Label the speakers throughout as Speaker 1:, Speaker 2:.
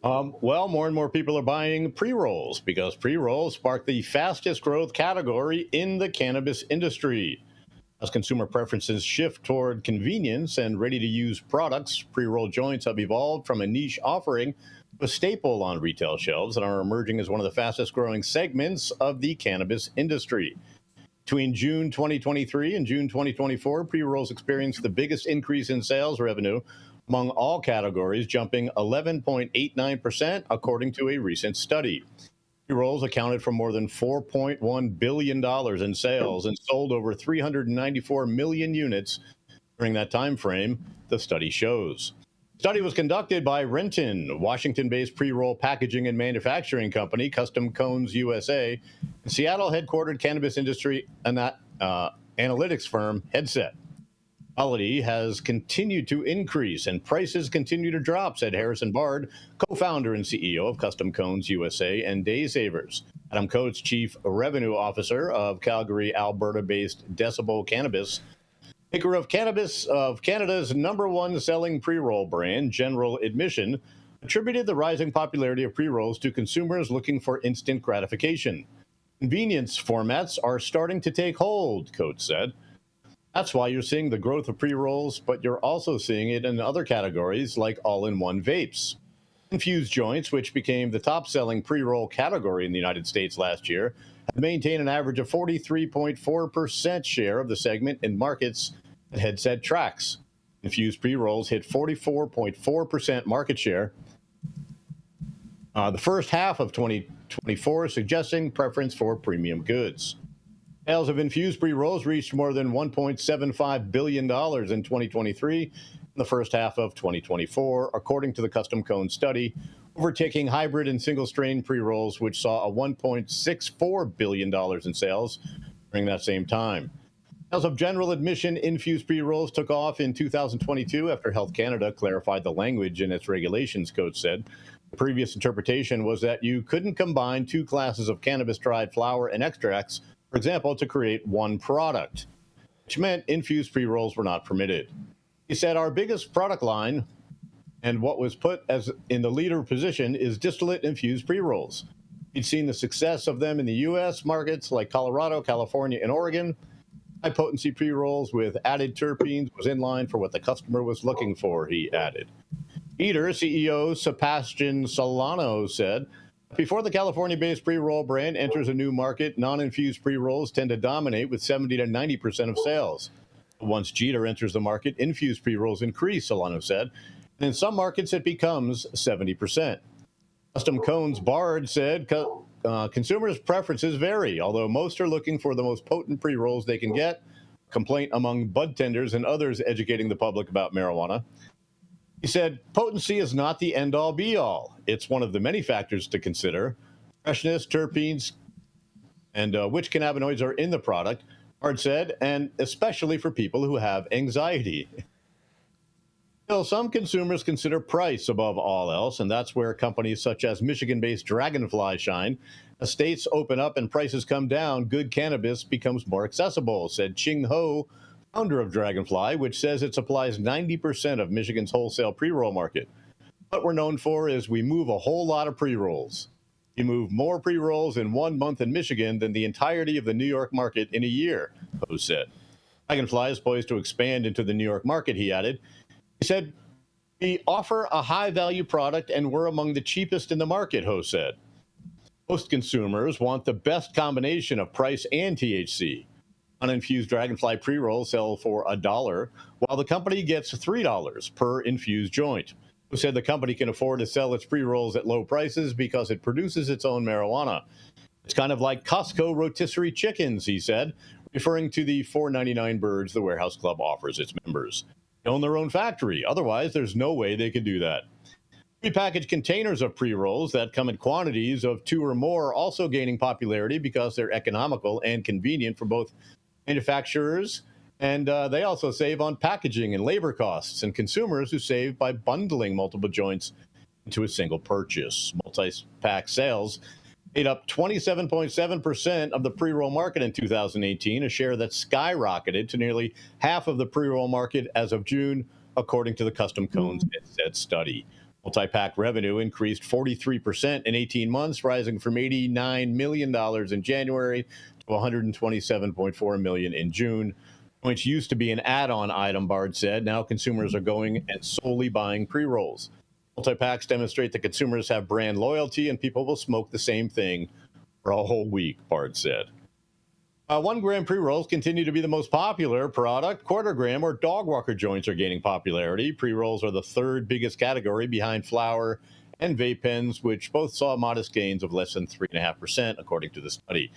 Speaker 1: Well, more and more people are buying pre-rolls because pre-rolls spark the fastest growth category in the cannabis industry. As consumer preferences shift toward convenience and ready-to-use products, pre-roll joints have evolved from a niche offering to a staple on retail shelves and are emerging as one of the fastest growing segments of the cannabis industry. Between June 2023 and June 2024, pre-rolls experienced the biggest increase in sales revenue among all categories, jumping 11.89%, according to a recent study. Pre-rolls accounted for more than $4.1 billion in sales and sold over 394 million units during that time frame, the study shows. The study was conducted by Renton, Washington-based pre-roll packaging and manufacturing company, Custom Cones USA, and Seattle-headquartered cannabis industry analytics firm Headset. Quality has continued to increase and prices continue to drop, said Harrison Bard, co-founder and CEO of Custom Cones USA and Day Savers. Adam Coates, chief revenue officer of Calgary, Alberta-based Decibel Cannabis, maker of Cannabis of Canada's number one selling pre-roll brand, General Admission, attributed the rising popularity of pre-rolls to consumers looking for instant gratification. Convenience formats are starting to take hold, Coates said. That's why you're seeing the growth of pre-rolls, but you're also seeing it in other categories like all-in-one vapes. Infused joints, which became the top-selling pre-roll category in the United States last year, have maintained an average of 43.4% share of the segment in markets that Headset tracks. Infused pre-rolls hit 44.4% market share the first half of 2024, suggesting preference for premium goods. Sales of infused pre-rolls reached more than $1.75 billion in 2023 in the first half of 2024, according to the Custom Cone study, overtaking hybrid and single-strain pre-rolls, which saw a $1.64 billion in sales during that same time. Sales of General Admission infused pre-rolls took off in 2022 after Health Canada clarified the language in its regulations, Coates said. The previous interpretation was that you couldn't combine two classes of cannabis dried flower and extracts, for example, to create one product, which meant infused pre-rolls were not permitted. He said, our biggest product line and what was put as in the leader position is distillate infused pre-rolls. He'd seen the success of them in the U.S. markets like Colorado, California, and Oregon. High-potency pre-rolls with added terpenes was in line for what the customer was looking for, he added. Eater CEO Sebastian Solano said, before the California-based pre-roll brand enters a new market, non-infused pre-rolls tend to dominate with 70 to 90% of sales. Once Jeter enters the market, infused pre-rolls increase, Solano said, and in some markets it becomes 70%. Custom Cones Bard said consumers' preferences vary, although most are looking for the most potent pre-rolls they can get. Complaint among bud tenders and others educating the public about marijuana. He said, potency is not the end-all, be-all. It's one of the many factors to consider. Freshness, terpenes, and which cannabinoids are in the product, Bard said, and especially for people who have anxiety. Still, some consumers consider price above all else, and that's where companies such as Michigan-based Dragonfly shine. As states open up and prices come down, good cannabis becomes more accessible, said Ching Ho, founder of Dragonfly, which says it supplies 90% of Michigan's wholesale pre-roll market. What we're known for is we move a whole lot of pre-rolls. We move more pre-rolls in 1 month in Michigan than the entirety of the New York market in a year, Ho said. Dragonfly is poised to expand into the New York market, he added. He said, we offer a high-value product and we're among the cheapest in the market, Ho said. Most consumers want the best combination of price and THC. Uninfused Dragonfly pre-rolls sell for $1, while the company gets $3 per infused joint. Who said the company can afford to sell its pre-rolls at low prices because it produces its own marijuana. It's kind of like Costco rotisserie chickens, he said, referring to the $4.99 birds the Warehouse Club offers its members. They own their own factory. Otherwise, there's no way they could do that. Prepackaged containers of pre-rolls that come in quantities of 2 or more are also gaining popularity because they're economical and convenient for both manufacturers, and they also save on packaging and labor costs, and consumers who save by bundling multiple joints into a single purchase. Multi-pack sales made up 27.7% of the pre-roll market in 2018, a share that skyrocketed to nearly half of the pre-roll market as of June, according to the Custom Cones Headset study. Multi-pack revenue increased 43% in 18 months, rising from $89 million in January to $127.4 million in June. Joints used to be an add-on item, Bard said. Now consumers are going and solely buying pre-rolls. Multi-packs demonstrate that consumers have brand loyalty and people will smoke the same thing for a whole week, Bard said. 1 gram pre-rolls continue to be the most popular product. Quarter gram or dog walker joints are gaining popularity. Pre-rolls are the third biggest category behind flower and vape pens, which both saw modest gains of less than 3.5%, according to the study.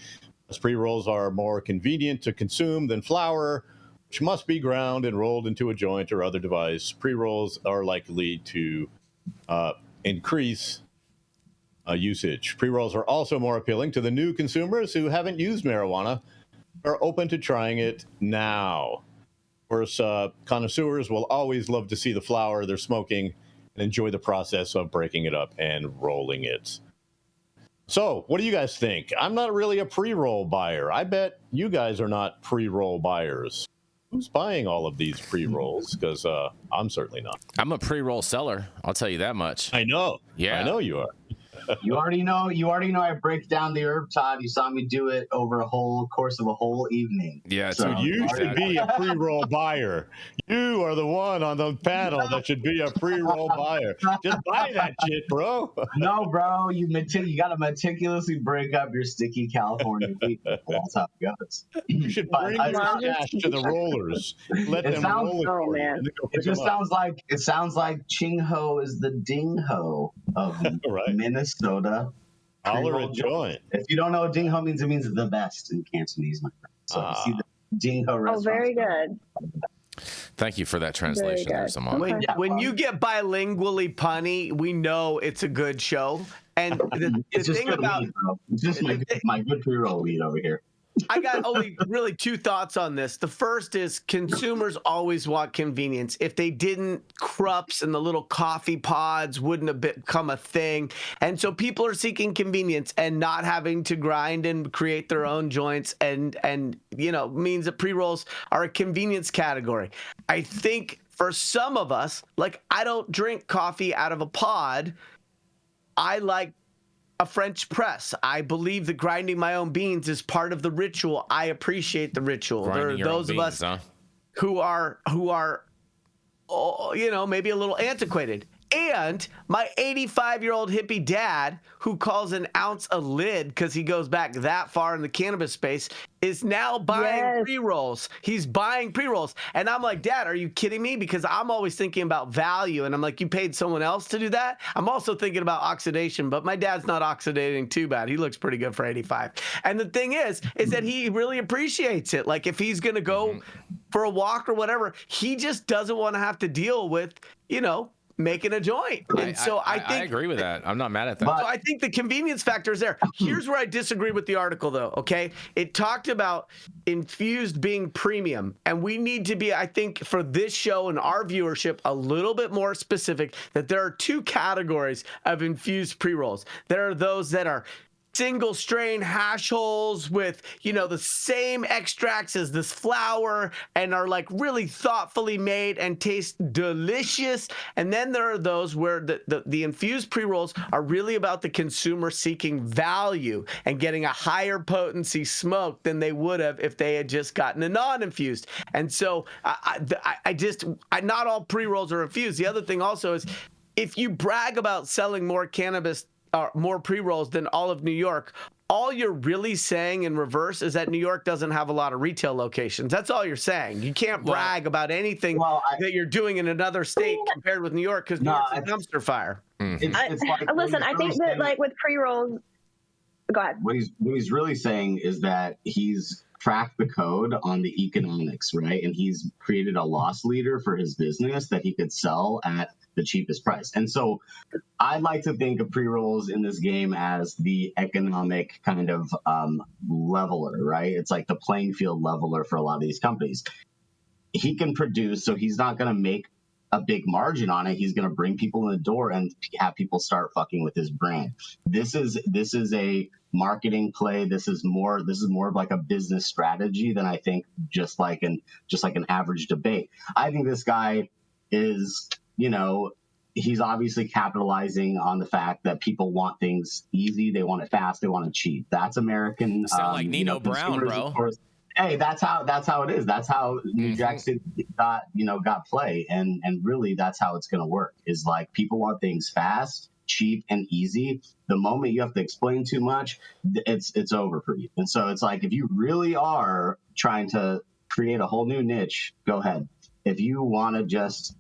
Speaker 1: As pre-rolls are more convenient to consume than flower, which must be ground and rolled into a joint or other device, pre-rolls are likely to increase usage. Pre-rolls are also more appealing to the new consumers who haven't used marijuana, are open to trying it now. Of course, connoisseurs will always love to see the flower they're smoking and enjoy the process of breaking it up and rolling it. So, what do you guys think? I'm not really a pre-roll buyer. I bet you guys are not pre-roll buyers. Who's buying all of these pre-rolls? Because I'm certainly not.
Speaker 2: I'm a pre-roll seller. I'll tell you that much.
Speaker 1: I know.
Speaker 2: Yeah.
Speaker 1: I know you are.
Speaker 3: You already know I break down the herb, Todd. You saw me do it over a whole course of a whole evening.
Speaker 2: Yeah,
Speaker 1: so you should be a pre-roll buyer. You are the one on the panel that should be a pre-roll buyer. Just buy that shit, bro.
Speaker 3: No, bro, you got to meticulously break up your sticky California weed. That's how it goes.
Speaker 1: You should bring your cash to the rollers. Let them roll it.
Speaker 4: Oh man!
Speaker 3: It just sounds like Ching Ho is the Ding Ho of
Speaker 1: right.
Speaker 3: Minnesota.
Speaker 1: Holler a joint.
Speaker 3: If you don't know what Ding Ho means, it means the best in Cantonese, my friend. So you see the Ding Ho restaurant.
Speaker 4: Oh, very good.
Speaker 2: Thank you for that translation there, Saman.
Speaker 5: When you get bilingually punny, we know it's a good show. And the thing about
Speaker 3: weed, it's just my good pre-roll weed over here.
Speaker 5: I got only really 2 thoughts on this. The first is consumers always want convenience. If they didn't, Krups and the little coffee pods wouldn't have become a thing. And so people are seeking convenience and not having to grind and create their own joints and means that pre-rolls are a convenience category. I think for some of us, like I don't drink coffee out of a pod. I like a French press. I believe that grinding my own beans is part of the ritual. I appreciate the ritual. There are those of us who are maybe a little antiquated. And my 85-year-old hippie dad, who calls an ounce a lid because he goes back that far in the cannabis space, is now buying pre-rolls. He's buying pre-rolls. And I'm like, Dad, are you kidding me? Because I'm always thinking about value. And I'm like, you paid someone else to do that? I'm also thinking about oxidation, but my dad's not oxidating too bad. He looks pretty good for 85. And the thing is that he really appreciates it. Like if he's going to go for a walk or whatever, he just doesn't want to have to deal with, making a joint. And I
Speaker 2: agree with that. I'm not mad at that.
Speaker 5: So I think the convenience factor is there. Here's where I disagree with the article, though, okay? It talked about infused being premium, and we need to be, I think, for this show and our viewership, a little bit more specific that there are 2 categories of infused pre-rolls. There are those that are single strain hash holes with, the same extracts as this flower and are like really thoughtfully made and taste delicious. And then there are those where the infused pre-rolls are really about the consumer seeking value and getting a higher potency smoke than they would have if they had just gotten a non-infused. And so not all pre-rolls are infused. The other thing also is if you brag about selling more cannabis more pre-rolls than all of New York, all you're really saying in reverse is that New York doesn't have a lot of retail locations. That's all you're saying. You can't brag about anything that you're doing in another state compared with New York because New York's a dumpster fire.
Speaker 4: Listen, I think that like with pre-rolls, go ahead.
Speaker 3: What he's really saying is that he's cracked the code on the economics, right? And he's created a loss leader for his business that he could sell at the cheapest price. And so I like to think of pre-rolls in this game as the economic kind of leveler, right? It's like the playing field leveler for a lot of these companies. He can produce, so he's not going to make a big margin on it. He's going to bring people in the door and have people start fucking with his brand. This is a marketing play. This is more of like a business strategy than I think just like an average debate. I think this guy is, he's obviously capitalizing on the fact that people want things easy, they want it fast, they want it cheap. That's American.
Speaker 2: Sound like Nino Brown, bro.
Speaker 3: Of course, hey, that's how it is. That's how New Jack City got play, and really that's how it's going to work. Is like people want things fast, cheap, and easy. The moment you have to explain too much, it's over for you. And so it's like, if you really are trying to create a whole new niche, go ahead. If you want to just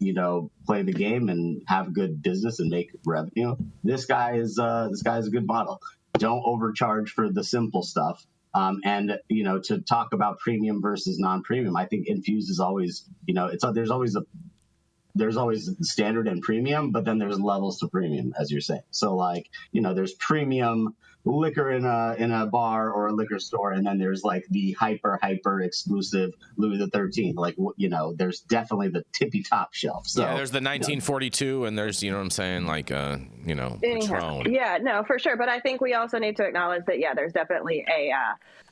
Speaker 3: play the game and have good business and make revenue, this guy is a good model. Don't overcharge for the simple stuff. And to talk about premium versus non-premium, I think infused is always there's always standard and premium, but then there's levels to premium, as you're saying. So like, there's premium liquor in a bar or a liquor store, and then there's like the hyper exclusive Louis the 13th. Like, there's definitely the tippy top shelf. So
Speaker 2: yeah, there's the 1942, and there's what I'm saying, like Patron.
Speaker 4: Yeah, no, for sure. But I think we also need to acknowledge that there's definitely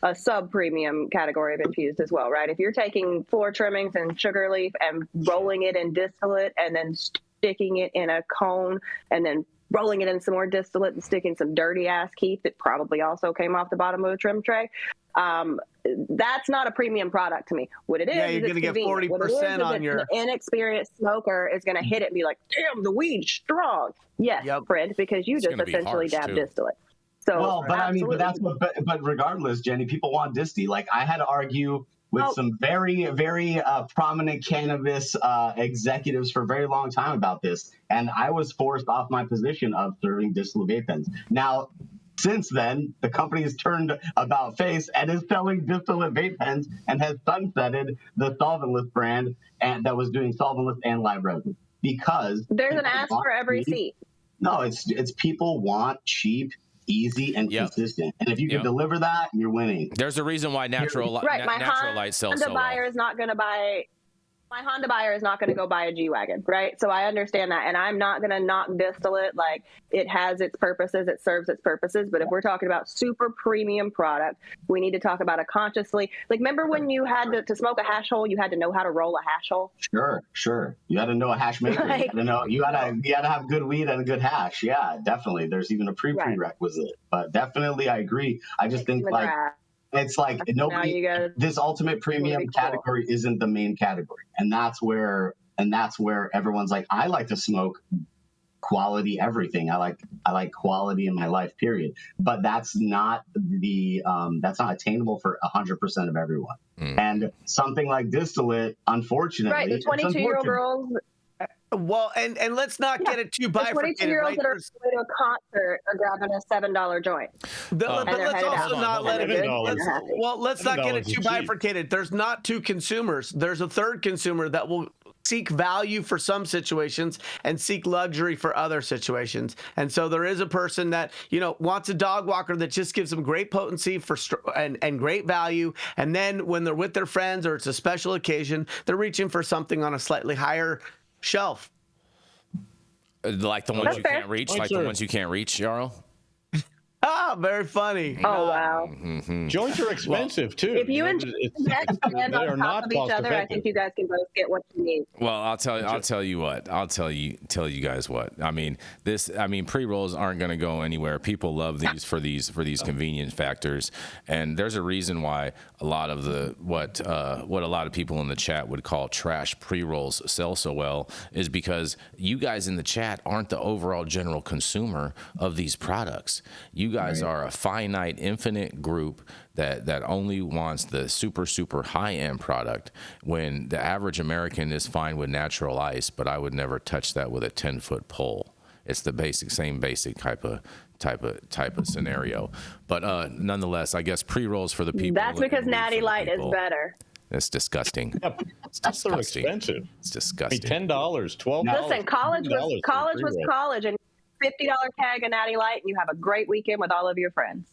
Speaker 4: a sub premium category of infused as well, right? If you're taking floor trimmings and sugar leaf and rolling it in distillate and then sticking it in a cone and then rolling it in some more distillate and sticking some dirty ass keef that probably also came off the bottom of a trim tray. That's not a premium product to me. What it is,
Speaker 5: you're going to get 40% on your.
Speaker 4: An inexperienced smoker is going to hit it and be like, "Damn, the weed's strong." Yes, Fred, because you just essentially dabbed distillate. So,
Speaker 3: well, but regardless, Jenny, people want disty. Like, I had to argue with some very, very prominent cannabis executives for a very long time about this, and I was forced off my position of serving distillate vape pens. Now, since then, the company has turned about face and is selling distillate vape pens and has sunsetted the solventless brand and that was doing solventless and live resin, because
Speaker 4: there's an ask for every seat.
Speaker 3: No, it's people want cheap, easy, and consistent. And if you can deliver that, you're winning.
Speaker 2: There's a reason why natural light sells so well.
Speaker 4: My Honda buyer is not going to go buy a G-Wagon, right? So I understand that. And I'm not going to knock distillate. Like, it has its purposes, it serves its purposes. But if we're talking about super premium product, we need to talk about it consciously. Like, remember when you had to smoke a hash hole, you had to know how to roll a hash hole?
Speaker 3: Sure. You had to know a hash maker. You had to have good weed and a good hash. Yeah, definitely. There's even a prerequisite. But definitely, I agree. I just think it's like nobody. This ultimate premium category isn't the main category, and that's where everyone's like, I like to smoke quality everything. I like quality in my life, period. But that's not attainable for 100% of everyone. And something like distillate, unfortunately,
Speaker 4: right? The 22-year-old girls.
Speaker 5: Well, and let's not get it too bifurcated.
Speaker 4: 22-year-olds that are going to a concert are grabbing a $7 joint.
Speaker 5: But let's also not let it. Let's not get it too bifurcated. There's not two consumers. There's a third consumer that will seek value for some situations and seek luxury for other situations. And so there is a person that wants a dog walker that just gives them great potency and great value. And then when they're with their friends or it's a special occasion, they're reaching for something on a slightly higher shelf,
Speaker 2: like the ones you can't reach, the ones you can't reach, Yarrow.
Speaker 5: Very funny.
Speaker 4: Oh wow.
Speaker 1: Joints are expensive too.
Speaker 4: If you and stand on top of each other, I think you guys can both get what you need.
Speaker 2: Well, I'll tell you what. I'll tell you guys what. I mean, pre-rolls aren't going to go anywhere. People love these for these convenience factors, and there's a reason why a lot of what a lot of people in the chat would call trash pre-rolls sell so well is because you guys in the chat aren't the overall general consumer of these products. You guys are a finite, infinite group that only wants the super, super high-end product, when the average American is fine with natural ice, but I would never touch that with a 10-foot pole. It's the same basic type of scenario. But nonetheless, I guess pre-rolls for the people.
Speaker 4: That's because Natty Light is better.
Speaker 2: It's disgusting.
Speaker 1: Yeah,
Speaker 2: it's
Speaker 1: disgusting. Expensive.
Speaker 2: It's disgusting.
Speaker 1: $10, $12.
Speaker 4: Listen, college was college, and $50 keg of Natty Light, and you have a great weekend with all of your friends.